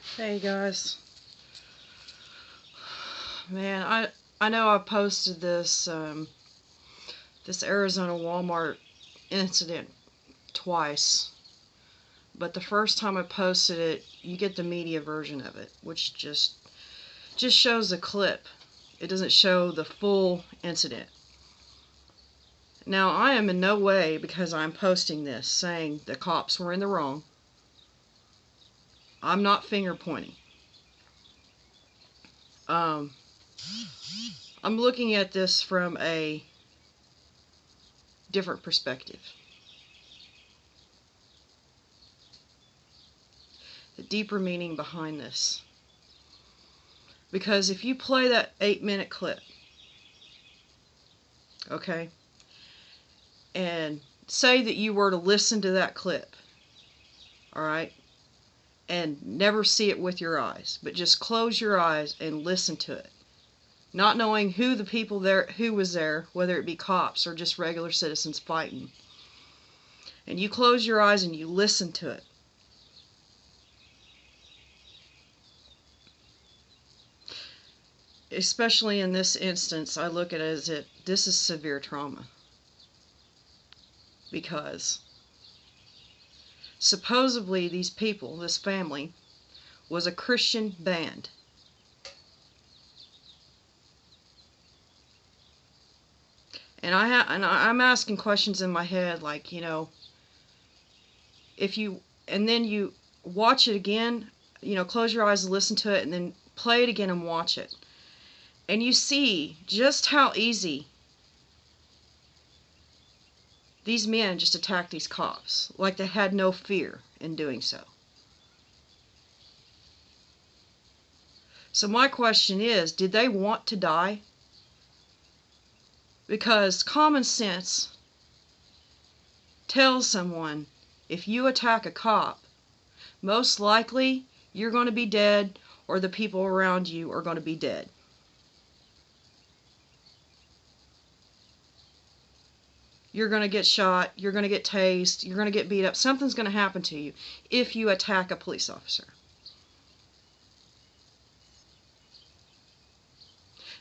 Hey guys, man, I know I posted this Arizona Walmart incident twice, but the first time I posted it, you get the media version of it, which just shows a clip. It doesn't show the full incident. Now, I am in no way, because I'm posting this, saying the cops were in the wrong. I'm not finger pointing. Um, I'm looking at this from a different perspective. The deeper meaning behind this. Because if you play that 8-minute clip, okay, and say that you were to listen to that clip, alright, and never see it with your eyes, but just close your eyes and listen to it, not knowing who the people there, who was there, whether it be cops or just regular citizens fighting, and you close your eyes and you listen to it, especially in this instance, I look at it as this is severe trauma. Because supposedly these people, this family, was a Christian band. And I'm asking questions in my head, like, and then you watch it again, close your eyes and listen to it, and then play it again and watch it. And you see just how easy these men just attacked these cops, like they had no fear in doing so. So my question is, did they want to die? Because common sense tells someone, if you attack a cop, most likely you're going to be dead, or the people around you are going to be dead. You're going to get shot, you're going to get tased, you're going to get beat up. Something's going to happen to you if you attack a police officer.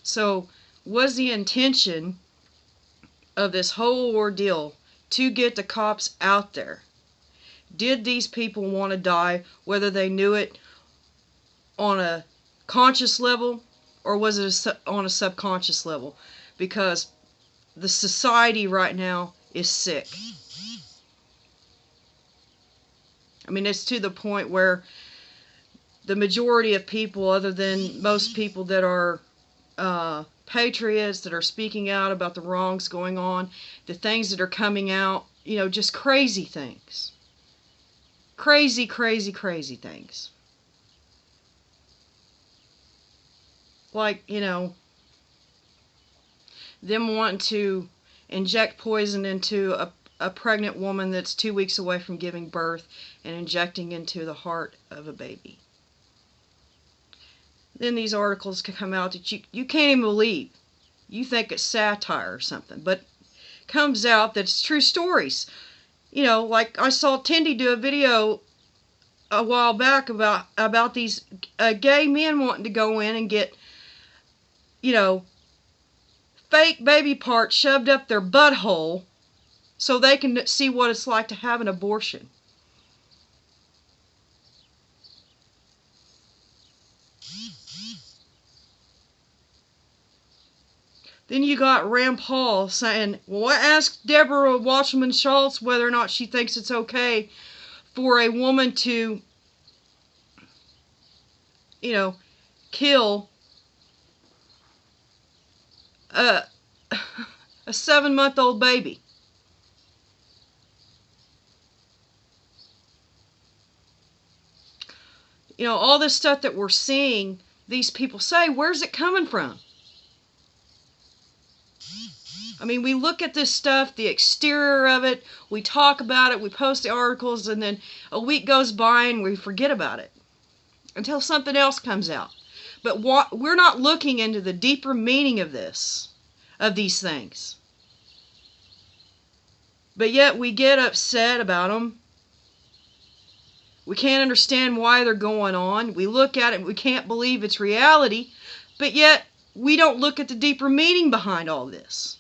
So, was the intention of this whole ordeal to get the cops out there? Did these people want to die, whether they knew it on a conscious level or was it on a subconscious level? Because the society right now is sick. I mean, it's to the point where the majority of people, other than most people that are patriots, that are speaking out about the wrongs going on, the things that are coming out, just crazy things. Crazy, crazy, crazy things. Like, them wanting to inject poison into a pregnant woman that's 2 weeks away from giving birth and injecting into the heart of a baby. Then these articles can come out that you can't even believe. You think it's satire or something, but it comes out that it's true stories. Like I saw Tindy do a video a while back about these gay men wanting to go in and get, fake baby parts shoved up their butthole so they can see what it's like to have an abortion. Then you got Rand Paul saying, well, ask Deborah Wasserman Schultz whether or not she thinks it's okay for a woman to, kill a 7-month-old baby. All this stuff that we're seeing these people say, where's it coming from? I mean, we look at this stuff, the exterior of it, we talk about it, we post the articles, and then a week goes by and we forget about it until something else comes out. But we're not looking into the deeper meaning of these things. But yet we get upset about them. We can't understand why they're going on. We look at it and we can't believe it's reality, but yet we don't look at the deeper meaning behind all this.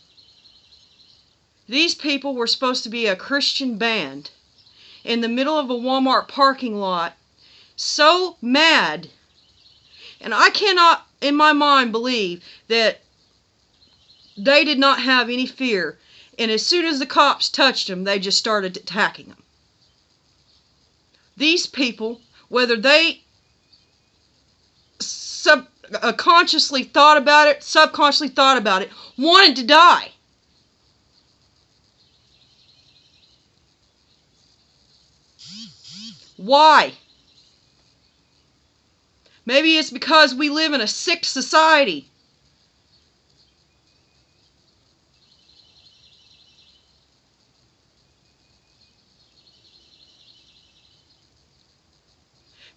These people were supposed to be a Christian band in the middle of a Walmart parking lot, so mad. And I cannot, in my mind, believe that they did not have any fear. And as soon as the cops touched them, they just started attacking them. These people, whether they consciously thought about it, subconsciously thought about it, wanted to die. Why? Maybe it's because we live in a sick society.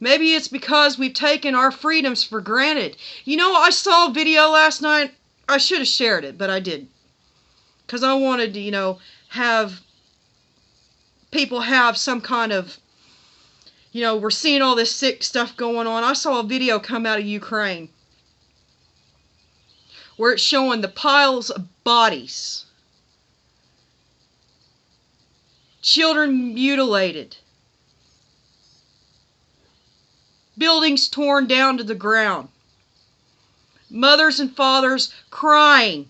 Maybe it's because we've taken our freedoms for granted. You know, I saw a video last night. I should have shared it, but I didn't. Because I wanted to, have people have some kind of, we're seeing all this sick stuff going on. I saw a video come out of Ukraine where it's showing the piles of bodies. Children mutilated. Buildings torn down to the ground. Mothers and fathers crying.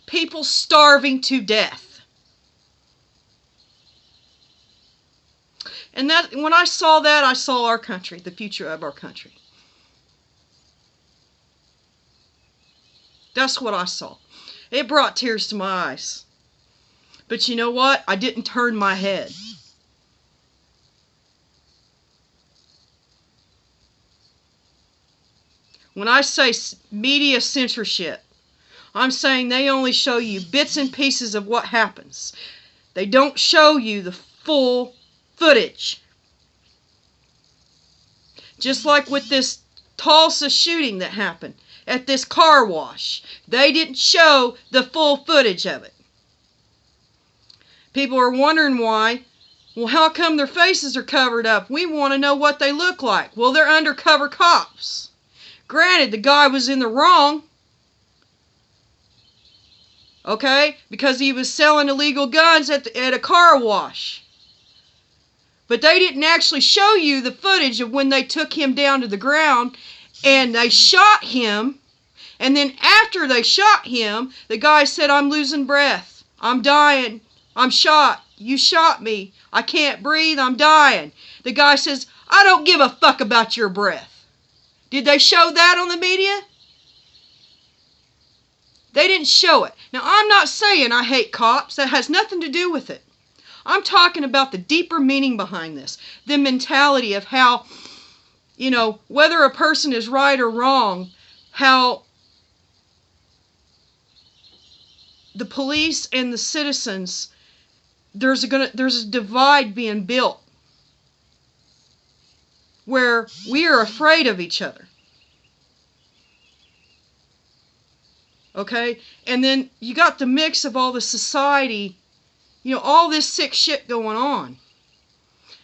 People starving to death. And that, when I saw that, I saw our country, the future of our country. That's what I saw. It brought tears to my eyes. But you know what? I didn't turn my head. When I say media censorship, I'm saying they only show you bits and pieces of what happens. They don't show you the full footage. Just like with this Tulsa shooting that happened at this car wash. They didn't show the full footage of it. People are wondering why. Well, how come their faces are covered up? We want to know what they look like. Well, they're undercover cops. Granted, the guy was in the wrong. Okay? Because he was selling illegal guns at a car wash. But they didn't actually show you the footage of when they took him down to the ground and they shot him. And then after they shot him, the guy said, "I'm losing breath. I'm dying. I'm shot. You shot me. I can't breathe. I'm dying." The guy says, "I don't give a fuck about your breath." Did they show that on the media? They didn't show it. Now, I'm not saying I hate cops. That has nothing to do with it. I'm talking about the deeper meaning behind this. The mentality of how, whether a person is right or wrong, how the police and the citizens, there's a divide being built where we are afraid of each other. Okay? And then you got the mix of all the society, all this sick shit going on.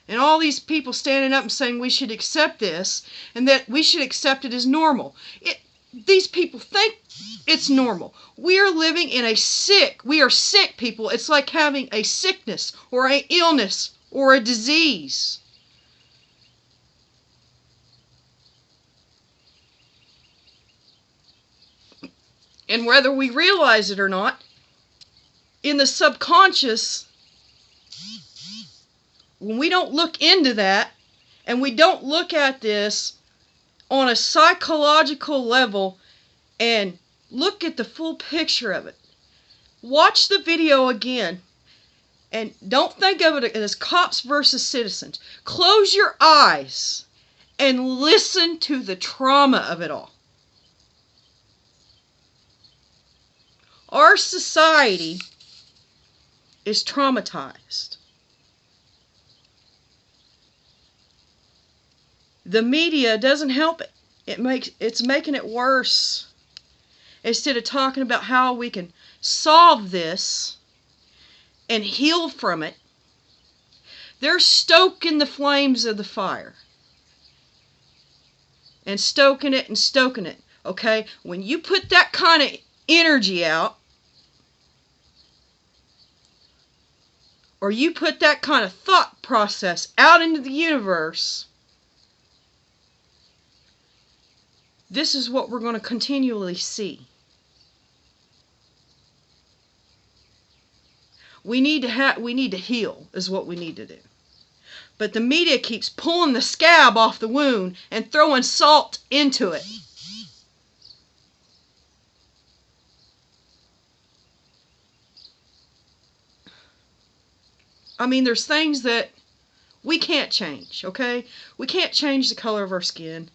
And all these people standing up and saying we should accept this and that we should accept it as normal. These people think it's normal. We are living in we are sick people. It's like having a sickness or an illness or a disease. And whether we realize it or not, in the subconscious, when we don't look into that, and we don't look at this on a psychological level and look at the full picture of it, watch the video again, and don't think of it as cops versus citizens. Close your eyes and listen to the trauma of it all. Our society is traumatized. The media doesn't help it. It's making it worse. Instead of talking about how we can solve this and heal from it, They're stoking the flames of the fire. And stoking it and stoking it. Okay? When you put that kind of energy out, or you put that kind of thought process out into the universe, this is what we're going to continually see. We need to heal, is what we need to do. But the media keeps pulling the scab off the wound and throwing salt into it. I mean, there's things that we can't change, okay? We can't change the color of our skin.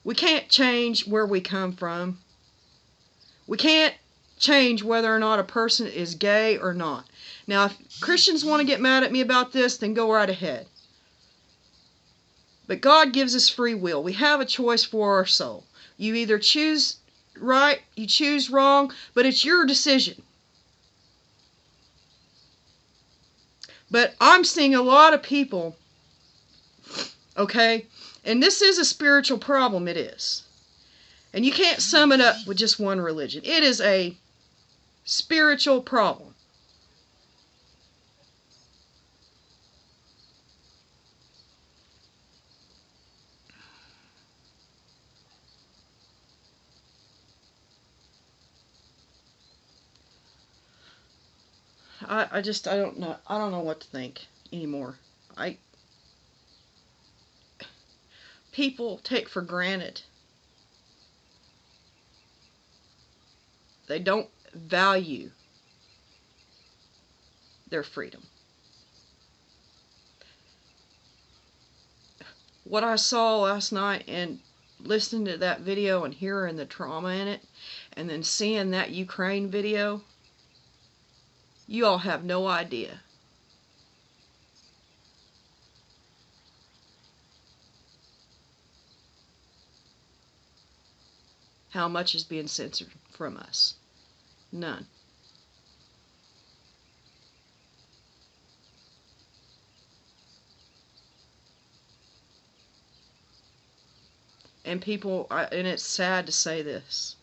We can't change where we come from. We can't change whether or not a person is gay or not. Now, if Christians want to get mad at me about this, then go right ahead. But God gives us free will. We have a choice for our soul. You either choose right, you choose wrong, but it's your decision. But I'm seeing a lot of people, okay, and this is a spiritual problem, it is. And you can't sum it up with just one religion. It is a spiritual problem. I don't know. I don't know what to think anymore. People take for granted. They don't value their freedom. What I saw last night and listening to that video and hearing the trauma in it, and then seeing that Ukraine video, you all have no idea. How much is being censored from us? None. And people, and it's sad to say this.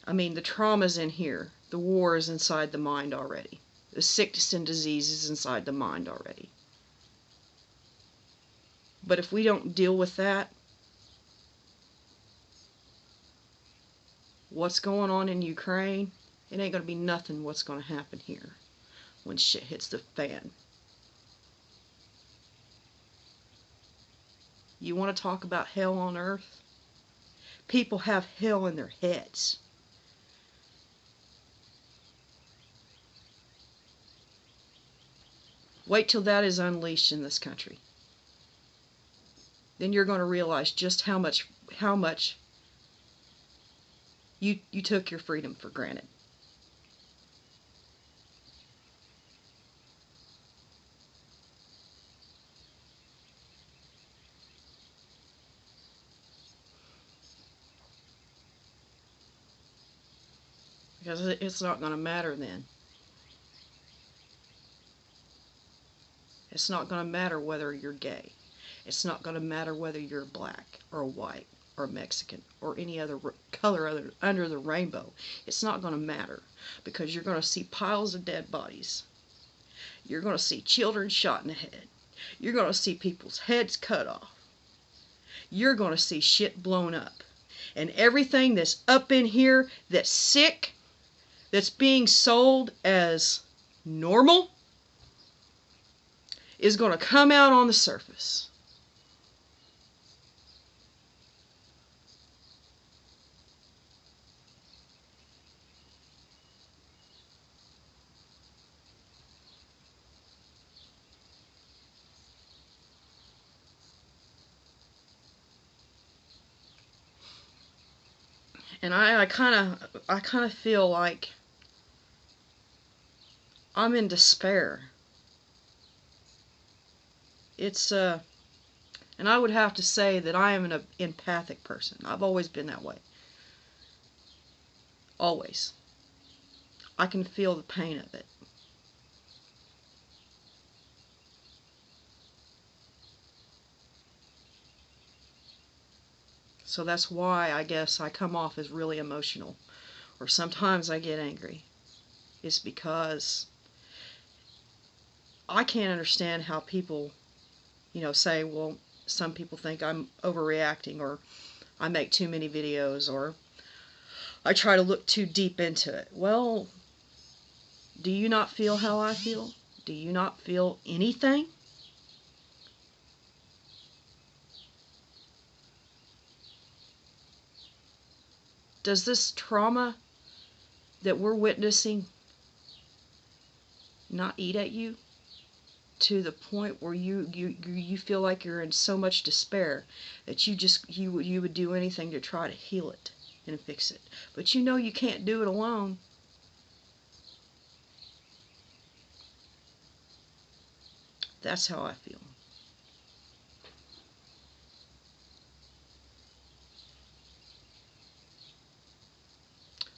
I mean, the trauma's in here. The war is inside the mind already. The sickness and disease is inside the mind already. But if we don't deal with that, what's going on in Ukraine, it ain't going to be nothing what's going to happen here when shit hits the fan. You want to talk about hell on earth? People have hell in their heads. Wait till that is unleashed in this country. Then you're going to realize just how much you took your freedom for granted. Because it's not going to matter then. It's not going to matter whether you're gay. It's not going to matter whether you're black or white or Mexican or any other color under the rainbow. It's not going to matter, because you're going to see piles of dead bodies. You're going to see children shot in the head. You're going to see people's heads cut off. You're going to see shit blown up. And everything that's up in here that's sick, that's being sold as normal, is going to come out on the surface. And I kind of feel like I'm in despair. And I would have to say that I am an empathic person. I've always been that way. Always. I can feel the pain of it. So that's why I guess I come off as really emotional. Or sometimes I get angry. It's because I can't understand how people, say, well, some people think I'm overreacting, or I make too many videos, or I try to look too deep into it. Well, do you not feel how I feel? Do you not feel anything? Does this trauma that we're witnessing not eat at you to the point where you feel like you're in so much despair that you would do anything to try to heal it and fix it, but you can't do it alone? That's how I feel.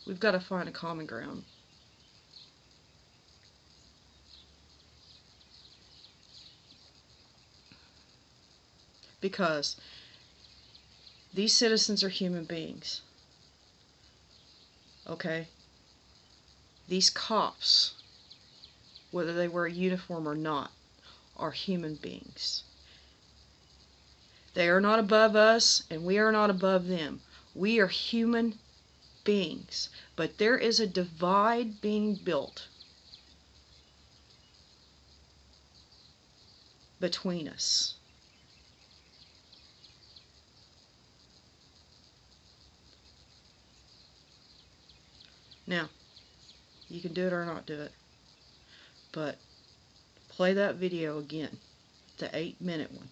We've got to find a common ground. Because these citizens are human beings. Okay? These cops, whether they wear a uniform or not, are human beings. They are not above us, and we are not above them. We are human beings. But there is a divide being built between us. Now, you can do it or not do it, but play that video again, the 8-minute one.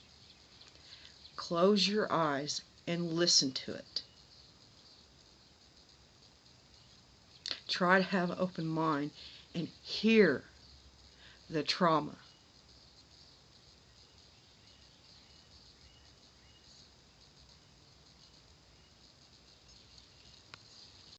Close your eyes and listen to it. Try to have an open mind and hear the trauma